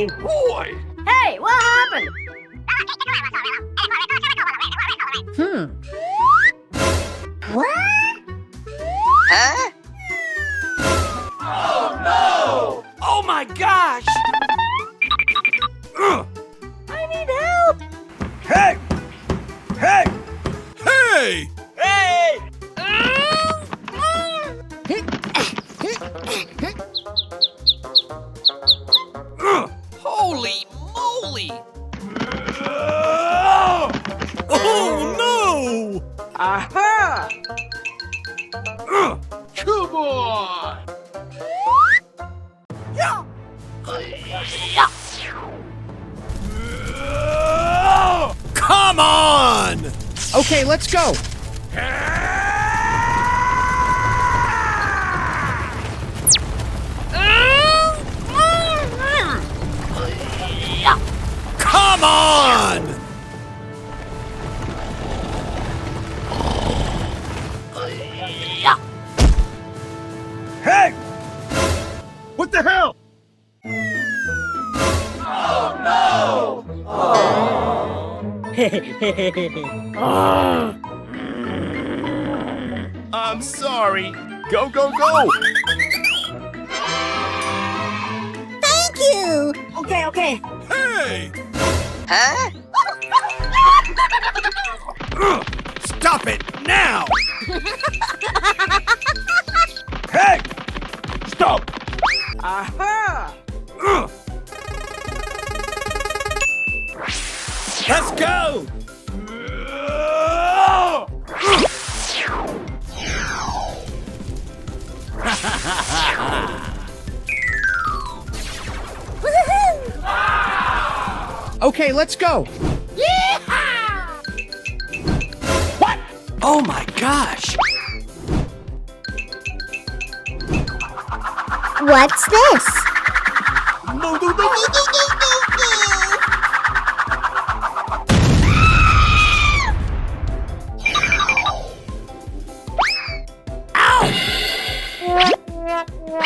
Oh boy! Hey, what happened? What? Huh? Oh no! Oh my gosh! I need help! Hey! Hey! Hey! Hey! Holy moly! Oh no! Aha! Come on! Come on! Okay, let's go. Come on! Hey! What the hell? Oh no! I'm sorry. Go, go, go! Thank you! Okay. Hey! Huh? Stop it now! Hey! Stop! Aha! Let's go! Okay, let's go. What? Oh my gosh! What's this? No!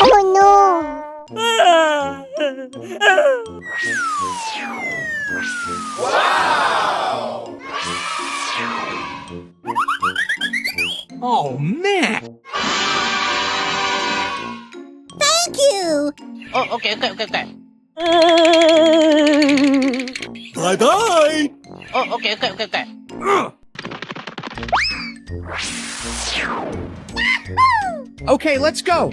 Oh no! Oh man! Thank you! Oh, okay. Bye-bye! Oh, okay. Okay, let's go.